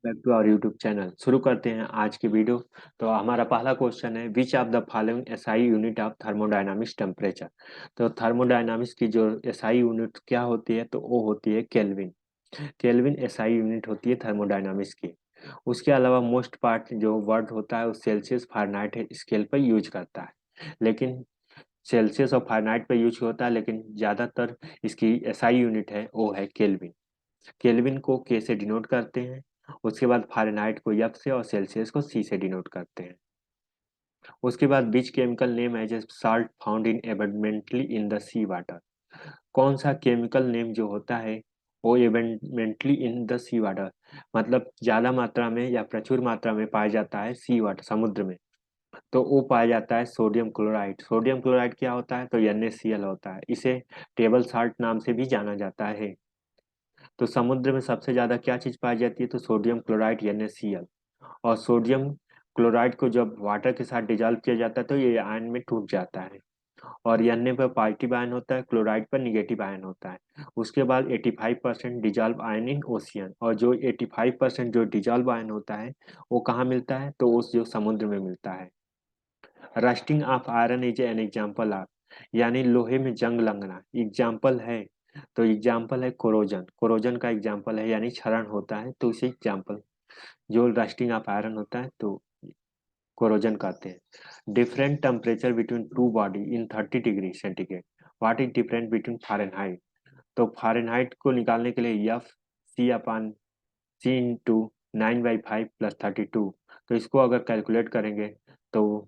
Back to our YouTube channel. शुरू करते हैं आज की वीडियो। तो हमारा पहला क्वेश्चन है, which of the following SI unit of thermodynamics temperature. तो थर्मोडायनामिक्स की जो एसआई यूनिट क्या होती है, तो वो होती है केल्विन। केल्विन एसआई यूनिट होती है थर्मोडायनामिक्स की। उसके अलावा मोस्ट पार्ट जो वर्ड होता है वो सेल्सियस फारेनहाइट स्केल पर यूज करता है, लेकिन सेल्सियस और फारेनहाइट पर यूज होता है, लेकिन ज्यादातर इसकी एसआई यूनिट है वो है केल्विन। केल्विन को के से डिनोट करते हैं। उसके बाद फारेनहाइट को एफ से और सेल्सियस को सी से डिनोट करते हैं। उसके बाद which chemical name as a salt found in abundantly in the sea water. कौन सा केमिकल नेम जो होता है वो abundantly in the sea water, मतलब ज्यादा मात्रा में या प्रचुर मात्रा में पाया जाता है सी वाटर समुद्र में, तो वो पाया जाता है सोडियम क्लोराइड। सोडियम क्लोराइड क्या होता है, तो NaCl होता है। इसे टेबल साल्ट नाम से भी जाना जाता है। तो समुद्र में सबसे ज्यादा क्या चीज पाई जाती है, तो सोडियम क्लोराइड NaCl। और सोडियम क्लोराइड को जब वाटर के साथ डिजॉल्व किया जाता है तो ये आयन में टूट जाता है। और Na पर पॉजिटिव आयन होता है, क्लोराइड पर निगेटिव आयन होता है। उसके बाद 85% डिजॉल्व आयन इन ओशियन, और जो 85% जो डिजॉल्व आयन होता है वो कहाँ मिलता है, तो उस जो समुद्र में मिलता है। Rusting of iron is an example of, यानी लोहे में जंग लगना एग्जाम्पल है। तो एग्जाम्पल है कोरोजन, कोरोजन का एग्जाम्पल है, यानी क्षरण होता है तो उसे एग्जाम्पल जो रस्टिंग ऑफ आयरन होता है तो कोरोजन कहते हैं। Different temperature between two body in 30 degree centigrade, what is different between Fahrenheit. तो फारेनहाइट को निकालने के लिए एफ सी अपान सी इंटू 9/5 प्लस 32, तो इसको अगर कैलकुलेट करेंगे तो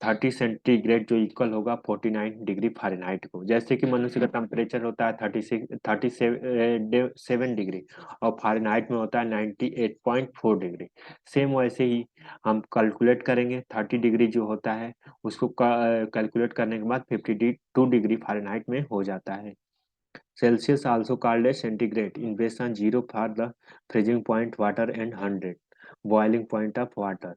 30 सेंटीग्रेड जो इक्वल होगा 49 डिग्री फ़ारेनहाइट को। जैसे कि मनुष्य का टेम्परेचर होता है 37 डिग्री और फ़ारेनहाइट में होता है 98.4 डिग्री। सेम वैसे ही हम कैलकुलेट करेंगे 30 डिग्री जो होता है उसको कैलकुलेट करने के बाद 52 डिग्री फ़ारेनहाइट में हो जाता है। Celsius also called a centigrade in base on zero for the freezing point water and 100 boiling point of water.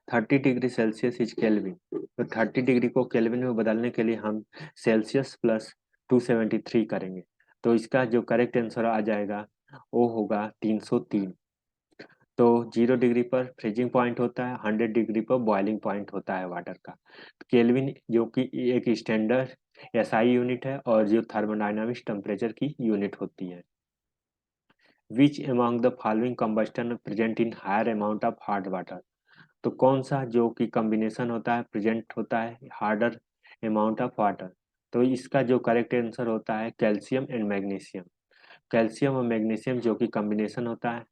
30 degree Celsius is kelvin. तो 30 डिग्री को केल्विन में बदलने के लिए हम सेल्सियस प्लस 273 करेंगे। तो इसका जो करेक्ट आंसर आ जाएगा वो होगा 303। तो 0 डिग्री पर फ्रीजिंग पॉइंट होता है, 100 डिग्री पर बॉइलिंग पॉइंट होता है वाटर का। केल्विन जो कि एक स्टैंडर्ड एसआई यूनिट है और जो थर्मोडायनामिक्स टेम्परेचर की यूनिट होती है। Which among the following combustion present in higher amount of hot water. तो कौन सा जो कि कॉम्बिनेशन होता है प्रेजेंट होता है हार्डर अमाउंट ऑफ वाटर। तो इसका जो करेक्ट आंसर होता है कैल्शियम एंड मैग्नीशियम। कैल्शियम और मैग्नीशियम जो कि कॉम्बिनेशन होता है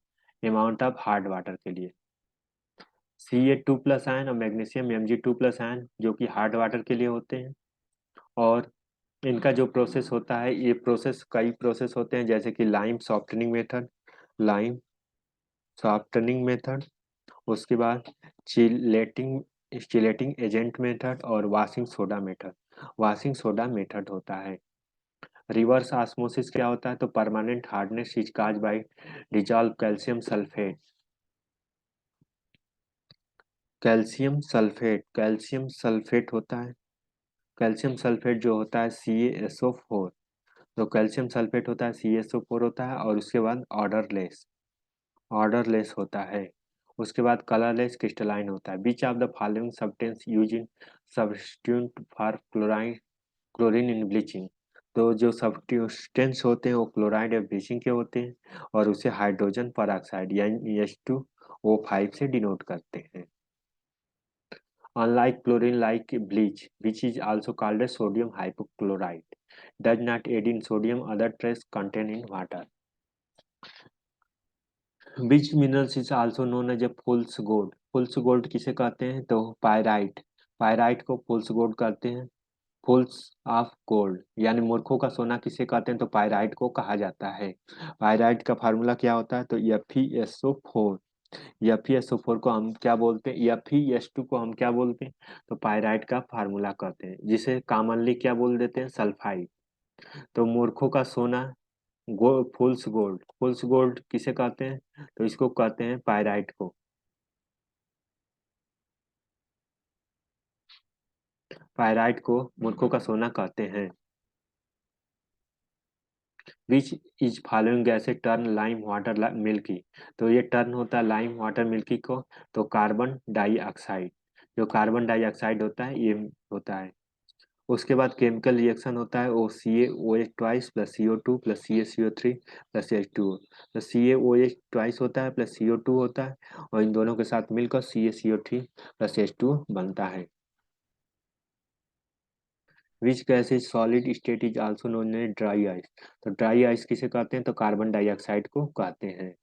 अमाउंट ऑफ हार्ड वाटर के लिए। Ca2+ आयन और मैग्नीशियम Mg2+ आयन जो कि हार्ड वाटर के लिए होते हैं। और इनका जो प्रोसेस होता है, ये प्रोसेस कई प्रोसेस होते हैं, जैसे कि लाइम सॉफ्टनिंग मेथड, उसके बाद चिलेटिंग चिलेटिंग एजेंट मेथड और washing soda method. Washing soda method होता है। रिवर्स ऑस्मोसिस क्या होता है, तो permanent hardness is cause by dissolve calcium sulphate. Calcium sulphate होता है। कैल्शियम सल्फेट जो होता है CaSO4। तो कैल्शियम सल्फेट होता है CaSO4 होता है, और उसके बाद ऑर्डरलेस होता है। उसके बाद कलरलेस क्रिस्टलाइन होता है। Which of the following substance use in substitute for chlorine in bleaching. तो जो सब्सटेंस होते हैं वो क्लोराइड या ब्लीचिंग के होते हैं, और उसे हाइड्रोजन पर ऑक्साइड यानी H2O5 से डिनोट करते हैं। Unlike chlorine like bleach, which is also called as sodium hypochlorite, does not aid in sodium other trace contained in water. Which minerals is also known as a fool's gold? फुल्स gold किसे कहते हैं, तो pyrite. Pyrite को फुल्स gold कहते हैं। फुल्स of gold यानी मूर्खों का सोना किसे कहते हैं, तो पायराइट को कहा जाता है। पायराइट का फार्मूला क्या होता है, तो FeSO4। FeSO4 को हम क्या बोलते हैं, Fe2 को हम क्या बोलते हैं, तो पायराइट का फार्मूला कहते हैं, जिसे कॉमनली क्या बोल देते हैं, सल्फाइड। तो मूर्खों का सोना फुल्स गोल्ड किसे कहते हैं, तो इसको कहते हैं पायराइट को। पायराइट को मूर्खों का सोना कहते हैं। Which is following gases turn lime water milky. तो ये टर्न होता है लाइम वाटर मिल्की को, तो कार्बन डाइऑक्साइड, जो कार्बन डाइऑक्साइड होता है ये होता है। उसके बाद केमिकल रिएक्शन होता है O C A O H twice plus C O two plus C A C O three plus H two O. तो C A O H twice होता है प्लस सी ओ टू होता है, और इन दोनों के साथ मिलकर C A C O three plus H two बनता है। Which gas is solid state is also known as dry ice. तो ड्राई आइस किसे कहते हैं, तो कार्बन डाइऑक्साइड को कहते हैं।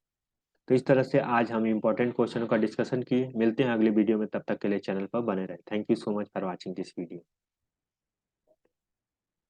तो इस तरह से आज हम इंपॉर्टेंट क्वेश्चनों का डिस्कशन किए। मिलते हैं अगले वीडियो में, तब तक के लिए चैनल पर बने रहे। Thank you so much for watching this video.